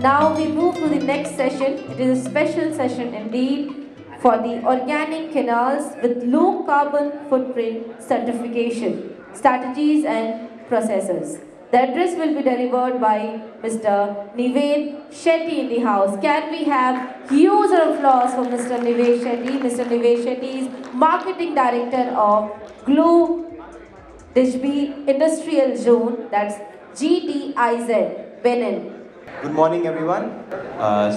Now we move to the next session. It is a special session indeed for the organic canals with low carbon footprint certification, strategies and processes. The address will be delivered by Mr. Nivedh Shetty in the house. Can we have huge applause for Mr. Nivedh Shetty? Mr. Nivedh Shetty is Marketing Director of Glue Dishbi Industrial Zone, that's GDIZ, Benin. Good morning, everyone.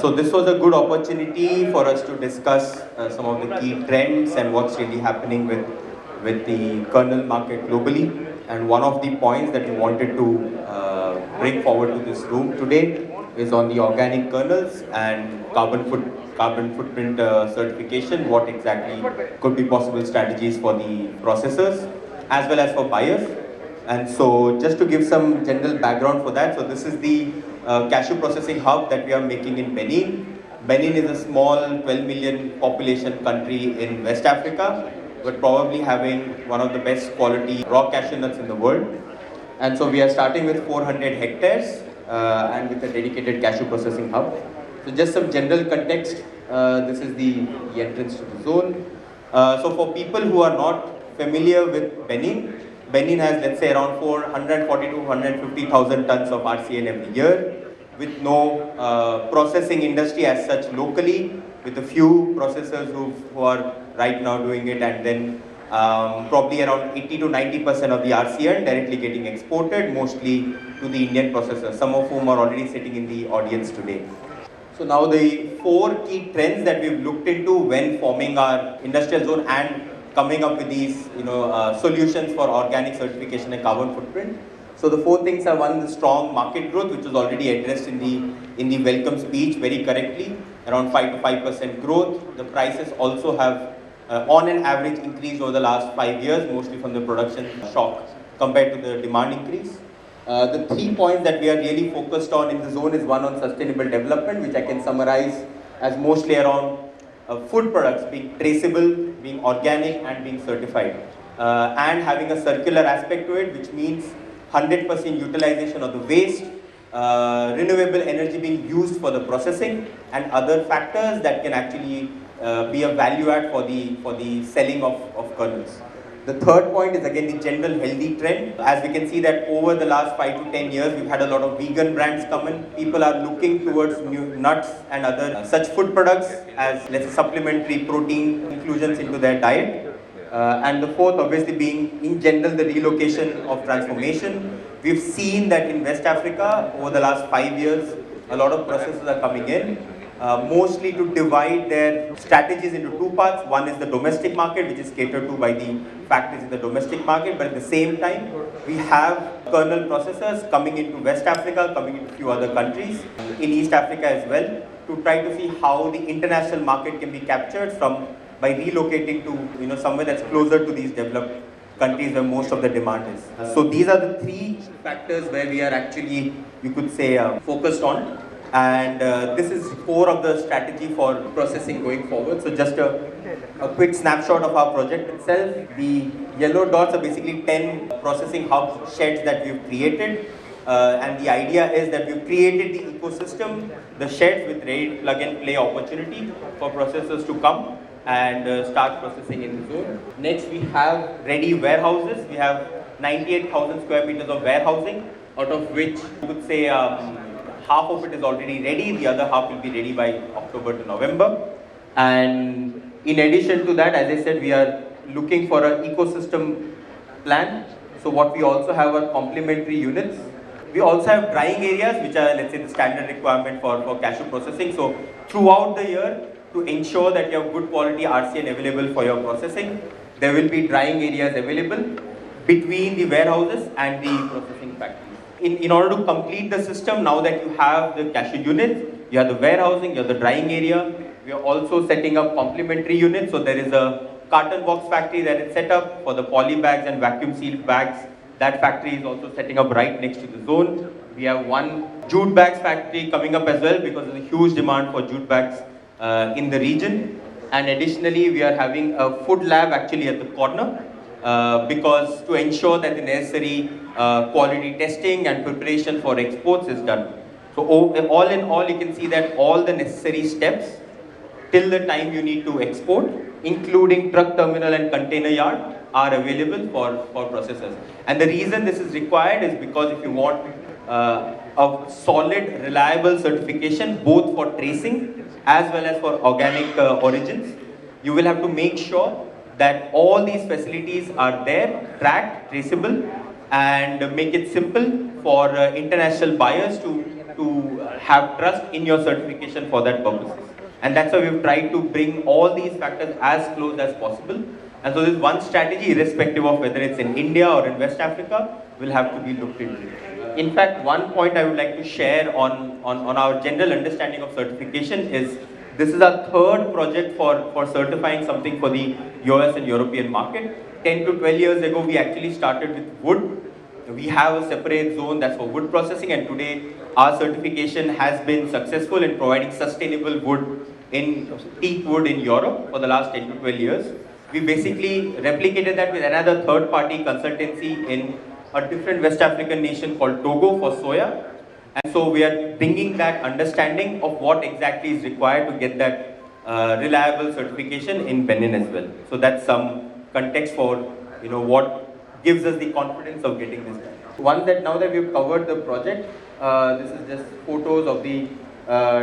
So this was a good opportunity for us to discuss some of the key trends and what's really happening with the kernel market globally. And one of the points that we wanted to bring forward to this room today is on the organic kernels and carbon footprint certification. What exactly could be possible strategies for the processors as well as for buyers. And so just to give some general background for that, so this is the cashew processing hub that we are making in Benin. Benin is a small 12 million population country in West Africa, but probably having one of the best quality raw cashew nuts in the world. And so we are starting with 400 hectares and with a dedicated cashew processing hub. So just some general context, this is the entrance to the zone. So for people who are not familiar with Benin, Benin has, let's say, around 440 to 150,000 tons of RCN every year, with no processing industry as such locally, with a few processors who are right now doing it, and then probably around 80 to 90% of the RCN directly getting exported, mostly to the Indian processors, some of whom are already sitting in the audience today. So now the four key trends that we've looked into when forming our industrial zone and coming up with these solutions for organic certification and carbon footprint. So the four things are: one, the strong market growth, which was already addressed in the welcome speech very correctly, around 5 to 5% growth. The prices also have on an average increased over the last 5 years, mostly from the production shock compared to the demand increase. The 3 points that we are really focused on in the zone is one on sustainable development, which I can summarize as mostly around food products being traceable, being organic and being certified, and having a circular aspect to it, which means 100% utilization of the waste, renewable energy being used for the processing, and other factors that can actually be a value add for the selling of kernels. The third point is again the general healthy trend. As we can see that over the last 5 to 10 years, we've had a lot of vegan brands come in. People are looking towards new nuts and other such food products as, let's say, supplementary protein inclusions into their diet. And the fourth obviously being, in general, the relocation of transformation. We've seen that in West Africa over the last 5 years, a lot of processes are coming in. Mostly to divide their strategies into two parts. One is the domestic market, which is catered to by the factories in the domestic market, but at the same time, we have kernel processors coming into West Africa, coming into a few other countries, in East Africa as well, to try to see how the international market can be captured by relocating to somewhere that's closer to these developed countries where most of the demand is. So these are the three factors where we are actually, you could say, focused on. And this is core of the strategy for processing going forward. So just a quick snapshot of our project itself. The yellow dots are basically 10 processing hub sheds that we've created. And the idea is that we've created the ecosystem, the sheds with ready plug and play opportunity for processors to come and start processing in the zone. Next, we have ready warehouses. We have 98,000 square meters of warehousing, out of which I would say half of it is already ready, the other half will be ready by October to November. And in addition to that, as I said, we are looking for an ecosystem plan. So what we also have are complementary units. We also have drying areas, which are, let's say, the standard requirement for cashew processing. So throughout the year, to ensure that you have good quality RCN available for your processing, there will be drying areas available between the warehouses and the processing factories. In order to complete the system, now that you have the cashew units, you have the warehousing, you have the drying area, we are also setting up complementary units. So there is a carton box factory that is set up for the poly bags and vacuum sealed bags. That factory is also setting up right next to the zone. We have one jute bags factory coming up as well, because of the huge demand for jute bags in the region. And additionally, we are having a food lab actually at the corner, because to ensure that the necessary quality testing and preparation for exports is done. So all in all, you can see that all the necessary steps till the time you need to export, including truck terminal and container yard, are available for processors. And the reason this is required is because if you want a solid, reliable certification, both for tracing as well as for organic origins, you will have to make sure that all these facilities are there, tracked, traceable, and make it simple for international buyers to have trust in your certification for that purpose. And that's why we've tried to bring all these factors as close as possible. And so this one strategy, irrespective of whether it's in India or in West Africa, will have to be looked into. In fact, one point I would like to share on our general understanding of certification is this is our third project for certifying something for the US and European market. 10 to 12 years ago, we actually started with wood. We have a separate zone that's for wood processing, and today our certification has been successful in providing sustainable wood in teak wood in Europe for the last 10 to 12 years. We basically replicated that with another third-party consultancy in a different West African nation called Togo for soya. And so we are bringing that understanding of what exactly is required to get that reliable certification in Benin as well. So that's some context for what gives us the confidence of getting this done. One that now that we've covered the project, this is just photos of the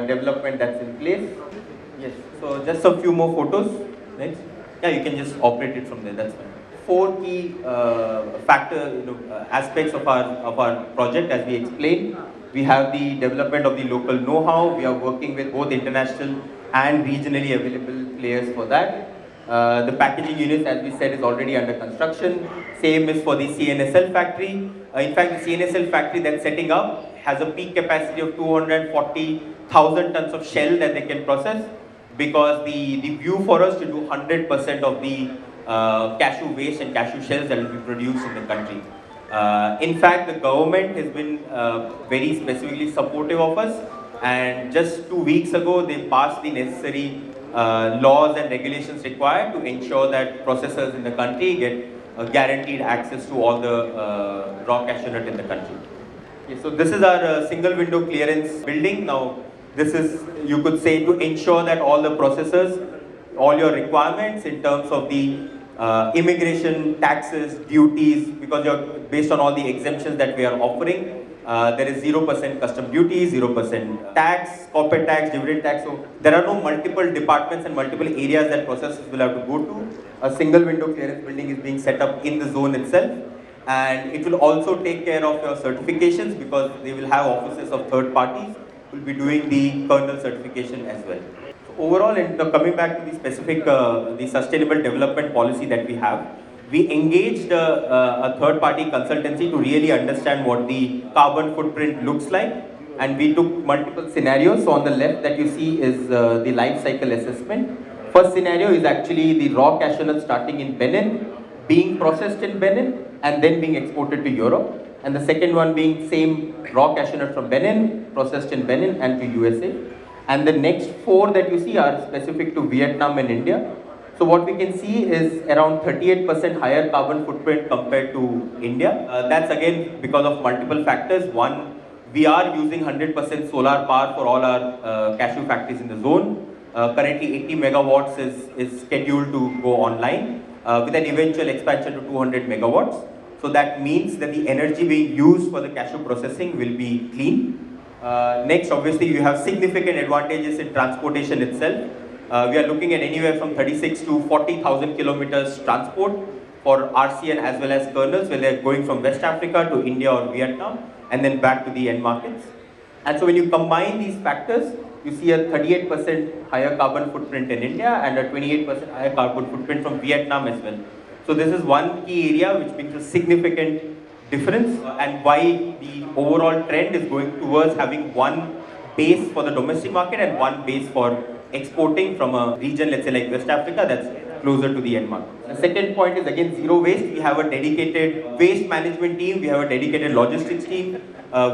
development that's in place. Yes, so just a few more photos. Next. Yeah, you can just operate it from there, that's fine. Four key aspects of our project as we explained. We have the development of the local know-how. We are working with both international and regionally available players for that. The packaging unit, as we said, is already under construction. Same is for the CNSL factory. In fact, the CNSL factory that's setting up has a peak capacity of 240,000 tons of shell that they can process, because the view for us to do 100% of the cashew waste and cashew shells that will be produced in the country. In fact, the government has been very specifically supportive of us, and just 2 weeks ago they passed the necessary laws and regulations required to ensure that processors in the country get guaranteed access to all the raw cashew nut in the country. Okay, so this is our single window clearance building. Now this is, you could say, to ensure that all the processors, all your requirements in terms of the immigration, taxes, duties, because you're based on all the exemptions that we are offering, there is 0% custom duty, 0% tax, corporate tax, dividend tax. So there are no multiple departments and multiple areas that processors will have to go to. A single window clearance building is being set up in the zone itself, and it will also take care of your certifications, because they will have offices of third parties who will be doing the kernel certification as well. Overall, coming back to the specific, the sustainable development policy that we have, we engaged a third-party consultancy to really understand what the carbon footprint looks like, and we took multiple scenarios. So on the left that you see is the life cycle assessment. First scenario is actually the raw cashew nut starting in Benin, being processed in Benin, and then being exported to Europe. And the second one being same raw cashew nut from Benin, processed in Benin and to USA. And the next four that you see are specific to Vietnam and India. So what we can see is around 38% higher carbon footprint compared to India. That's again because of multiple factors. One, we are using 100% solar power for all our cashew factories in the zone. Currently 80 megawatts is scheduled to go online with an eventual expansion to 200 megawatts. So that means that the energy being used for the cashew processing will be clean. Next, obviously, you have significant advantages in transportation itself. We are looking at anywhere from 36 to 40,000 kilometers transport for RCN as well as kernels, where they're going from West Africa to India or Vietnam and then back to the end markets. And so when you combine these factors, you see a 38% higher carbon footprint in India and a 28% higher carbon footprint from Vietnam as well. So this is one key area which makes a significant difference, and why the overall trend is going towards having one base for the domestic market and one base for exporting from a region, let's say like West Africa, that's closer to the end market. The second point is again zero waste. We have a dedicated waste management team, we have a dedicated logistics team,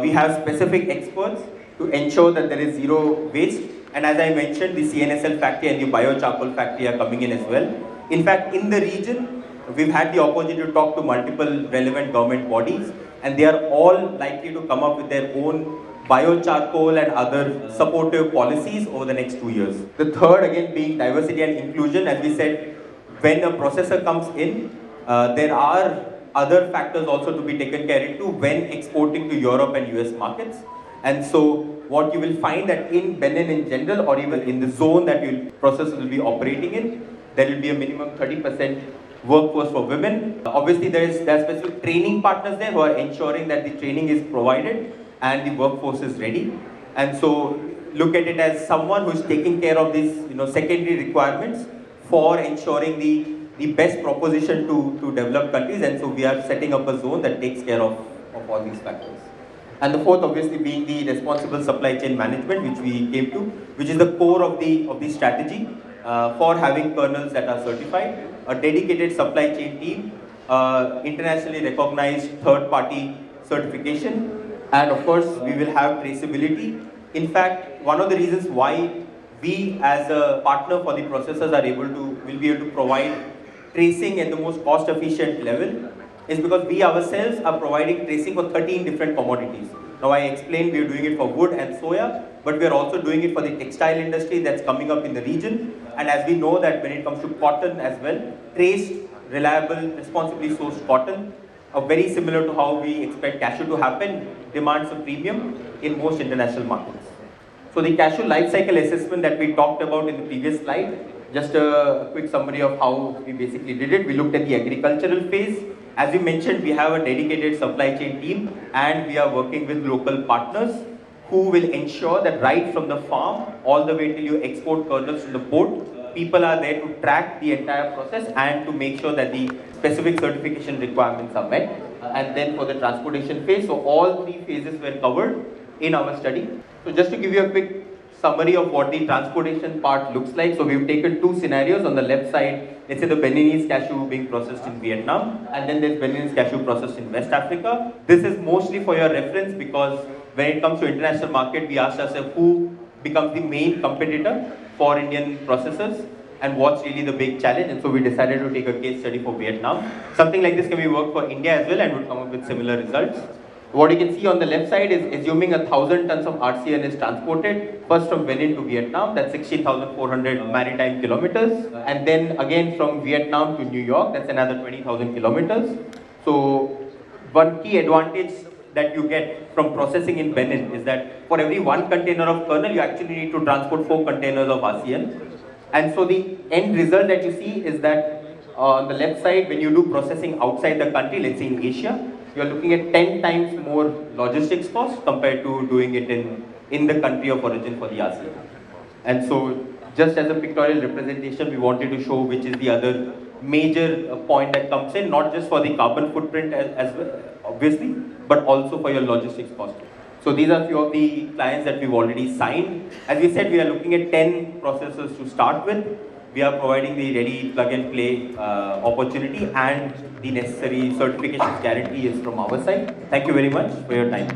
we have specific experts to ensure that there is zero waste. And as I mentioned, the CNSL factory and the biochar factory are coming in as well. In fact, in the region, we've had the opportunity to talk to multiple relevant government bodies, and they are all likely to come up with their own biocharcoal and other supportive policies over the next 2 years. The third, again, being diversity and inclusion. As we said, when a processor comes in, there are other factors also to be taken care into when exporting to Europe and US markets. And so what you will find that in Benin in general, or even in the zone that processors will be operating in, there will be a minimum 30% workforce for women. Obviously, there are specific training partners there who are ensuring that the training is provided and the workforce is ready. And so look at it as someone who is taking care of these secondary requirements for ensuring the best proposition to developed countries. And so we are setting up a zone that takes care of all these factors. And the fourth, obviously, being the responsible supply chain management, which we came to, which is the core of the strategy for having kernels that are certified, a dedicated supply chain team, internationally recognized third-party certification, and of course, we will have traceability. In fact, one of the reasons why we, as a partner for the processors, will be able to provide tracing at the most cost-efficient level is because we ourselves are providing tracing for 13 different commodities. Now I explained we are doing it for wood and soya, but we are also doing it for the textile industry that's coming up in the region. And as we know that when it comes to cotton as well, traced, reliable, responsibly sourced cotton, very similar to how we expect cashew to happen, demands a premium in most international markets. So the cashew life cycle assessment that we talked about in the previous slide, just a quick summary of how we basically did it. We looked at the agricultural phase. As we mentioned, we have a dedicated supply chain team and we are working with local partners who will ensure that right from the farm all the way till you export kernels to the port, people are there to track the entire process and to make sure that the specific certification requirements are met. And then for the transportation phase, so all three phases were covered in our study. So just to give you a quick summary of what the transportation part looks like. So we've taken two scenarios. On the left side, let's say the Beninese cashew being processed in Vietnam, and then there's Beninese cashew processed in West Africa. This is mostly for your reference because when it comes to international market, we asked ourselves who becomes the main competitor for Indian processors and what's really the big challenge. And so we decided to take a case study for Vietnam. Something like this can be worked for India as well and would come up with similar results. What you can see on the left side is assuming 1,000 tons of RCN is transported first from Benin to Vietnam, that's 16,400 maritime kilometers, and then again from Vietnam to New York, that's another 20,000 kilometers. So one key advantage that you get from processing in Benin is that for every one container of kernel, you actually need to transport 4 containers of RCN. And so the end result that you see is that on the left side, when you do processing outside the country, let's say in Asia, you are looking at 10 times more logistics cost compared to doing it in the country of origin for the ASEAN. And so just as a pictorial representation, we wanted to show which is the other major point that comes in, not just for the carbon footprint as well, obviously, but also for your logistics cost. So these are a few of the clients that we've already signed. As we said, we are looking at 10 processors to start with. We are providing the ready plug and play opportunity, and the necessary certifications guarantee is from our side. Thank you very much for your time.